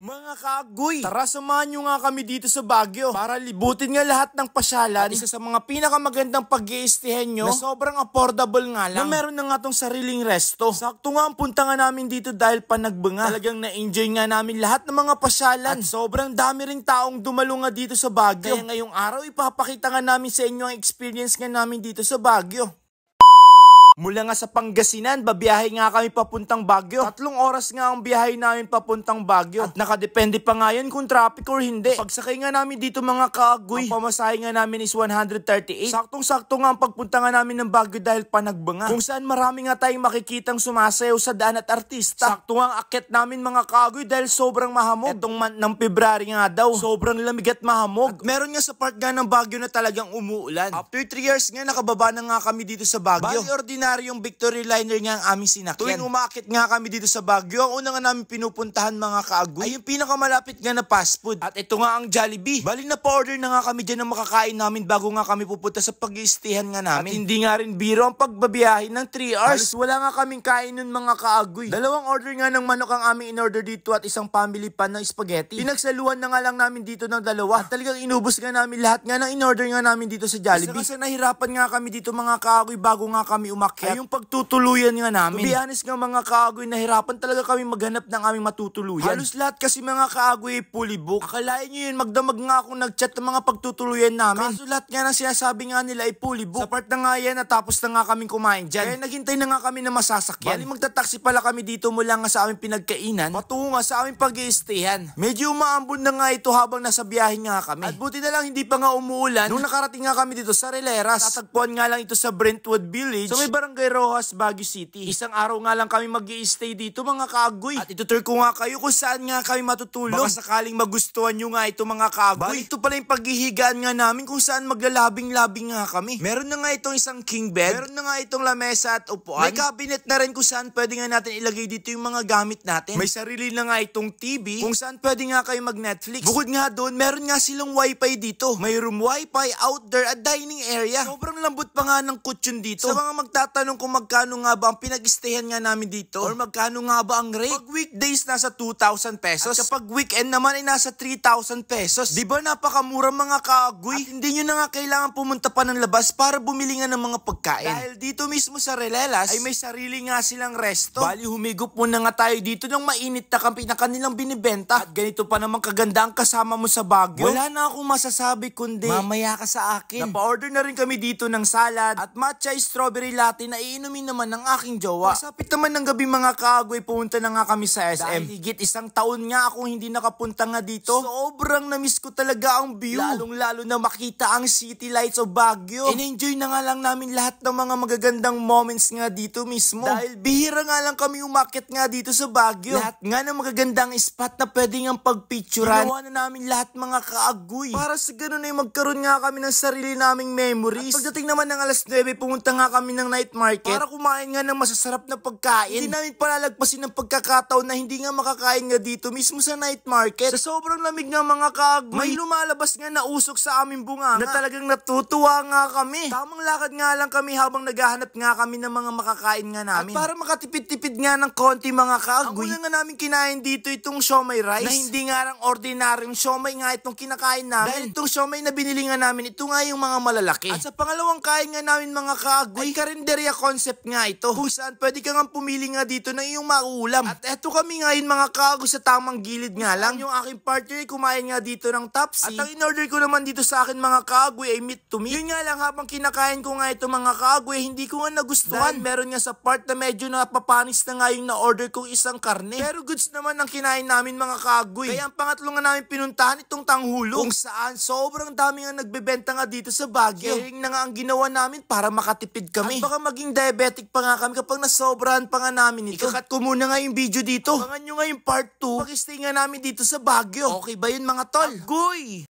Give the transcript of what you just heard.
Mga kaagoy, tara samahan nyo nga kami dito sa Baguio para libutin nga lahat ng pasyalan. At isa sa mga pinakamagandang pag-i-stayhan nyo na sobrang affordable nga lang, na meron na nga tong sariling resto. Sakto nga ang punta nga namin dito dahil panagbanga. Talagang na-enjoy nga namin lahat ng mga pasyalan. At sobrang dami ring taong dumalo nga dito sa Baguio. Kaya ngayong araw ipapakita nga namin sa inyo ang experience nga namin dito sa Baguio. Mula nga sa Pangasinan, babiyahe nga kami papuntang Baguio. 3 oras nga ang biyahe namin papuntang Baguio. At nakadepende pa nga yan kung traffic or hindi. Pagsakay nga namin dito mga kaagoy, ang pamasahe nga namin is 138. Saktong-sakto nga ang pagpunta nga namin ng Baguio dahil panagbanga. Kung saan marami nga tayong makikitang sumasayaw sa daan at artista. Sakto nga ang akyat namin mga kaagoy dahil sobrang mahamog. Etong month ng February nga daw, sobrang lamig at mahamog. At meron nga sa part nga ng Baguio na talagang umuulan. After 3 years nga nakababa na nga kami dito sa Baguio. Bali ordinary yung Victory Liner nga ang aming sinakyan. Tuwing umakit nga kami dito sa Baguio, ang una nga namin pinupuntahan mga kaagoy ay yung pinakamalapit nga na fast food. At ito nga ang Jollibee. Bali na pa-order na nga kami dyan ng makakain namin bago nga kami pupunta sa pag-i-stayhan nga namin. At hindi nga rin biro ang pagbabiyahe ng 3 hours. Halos wala nga kaming kain nun mga kaagoy. 2 order nga ng manok ang aming in-order dito at isang family pan ng spaghetti. Pinagsaluhan na nga lang namin dito ng 2. At talagang inubos nga namin lahat nga ng in-order nga namin dito sa Jollibee. Kasi nahirapan nga kami dito mga kaagoy bago nga kami umakyat. Ay yung pagtutuluyan nga namin. To be honest nga mga kaagoy, nahirapan talaga kami maghanap ng aming matutuluyan. Halos lahat kasi mga kaagoy fully book. Akalain nyo yun, magdamag nga akong nag-chat ng mga pagtutuluyan namin. Kaso lahat nga na sinasabi nga nila ay fully book. Sa part na nga yan, natapos na nga kaming kumain dyan. Kaya naghintay na nga kami na masasakyan. Bali magtataksi pala kami dito mula nga sa aming pinagkainan patungo nga sa aming pag-i-stayhan. Medyo umaambon na nga ito habang nasa biyahe nga kami. At buti na lang hindi pa nga umuulan nung nakarating nga kami dito sa Rileras. Tatagpuan nga lang ito sa Brentwood Village. So may barangay Rojas, Baguio City. Isang araw nga lang kami mag-i-stay dito mga kaagoy. At itutur ko nga kayo kung saan nga kami matutulog. Baka sakaling magustuhan nyo nga ito mga kaagoy. Bali ito pala yung paghihigaan nga namin kung saan maglalabing-labing nga kami. Meron na nga itong isang king bed. Meron na nga itong lamesa at upuan. May cabinet na rin kung saan pwede nga natin ilagay dito yung mga gamit natin. May sarili na nga itong TV kung saan pwede nga kayo mag-Netflix. Bukod nga doon, meron nga silang wifi dito. May room wifi, outdoor at dining area. Sobrang lambot pa nga ng kutsyon dito. Sa mga magtatanong kung magkano nga ba ang pinag-stayhan nga namin dito or magkano nga ba ang rate. Pag weekdays nasa 2,000 pesos at kapag weekend naman ay nasa 3,000 pesos. Diba napakamura mga kaagoy? At hindi nyo na nga kailangan pumunta pa ng labas para bumili nga ng mga pagkain. Dahil dito mismo sa Rileras ay may sarili nga silang resto. Bali humigop muna nga tayo dito ng mainit na kampi na kanilang binibenta. At ganito pa naman kaganda ang kasama mo sa Baguio. Wala na akong masasabi kundi mamaya ka sa akin. Napa-order na rin kami dito ng salad at matcha strawberry latte na iinumin naman ng aking jowa. Pasapit naman ng gabi mga kaagoy, pumunta na nga kami sa SM. Dahil higit 1 taon nga akong hindi nakapunta nga dito. Sobrang namiss ko talaga ang view. Lalong-lalo na makita ang city lights of Baguio. In-enjoy na nga lang namin lahat ng mga magagandang moments nga dito mismo. Dahil bihira nga lang kami umakyat nga dito sa Baguio. Lahat nga ng magagandang spot na pwede nga pagpicturan. Ginawa na namin lahat mga kaagoy. Para sa ganun ay magkaroon nga kami ng sarili naming memories. At pagdating naman ng alas 9, pumunta nga kami ng night market para kumain nga ng masasarap na pagkain. Hindi namin palalagpasin ng pagkakataon na hindi nga makakain nga dito mismo sa night market. Sa sobrang lamig nga mga kaagoy, may lumalabas nga na usok sa aming bunganga na talagang natutuwa nga kami. Tamang lakad nga lang kami habang naghahanap nga kami ng mga makakain nga namin. At para makatipid-tipid nga ng konti mga kaagoy, ang una nga namin kinain dito itong siomay rice na hindi nga lang ordinaryong siomay nga itong kinakain namin. Dahil itong siomay na binili nga namin, ito nga yung mga malalaki. At sa pangalawang kain nga namin mga kaagoy, ay karinderya concept nga ito. Kung saan pwede ka nga pumili nga dito ng iyong mauulam. At eto kami ngayon mga kaagoy sa tamang gilid nga lang. Yung aking partner ay kumain nga dito ng Topsy. At ang in-order ko naman dito sa akin mga kaagoy ay meat to meat. Yun nga lang habang kinakain ko nga ito mga kaagoy, hindi ko nga nagustuhan. Dahil meron nga sa part na medyo napapanis na nga yung na-order kong isang karne. Pero goods naman ang kinain namin mga kaagoy. Kaya ang pangatlo nga namin pinuntahan itong Tanghulo. Kung saan sobrang dami nga nagbebenta nga dito sa Baguio. Sharing na nga ang ginawa namin para makatipid kami. At baka maging diabetic pa nga kami kapag nasobrahan pa nga namin ito. Ikakat ko muna nga yung video dito. Abangan nyo nga yung part 2. Pag-stay nga namin dito sa Baguio. Okay ba yun mga tol? Agoy!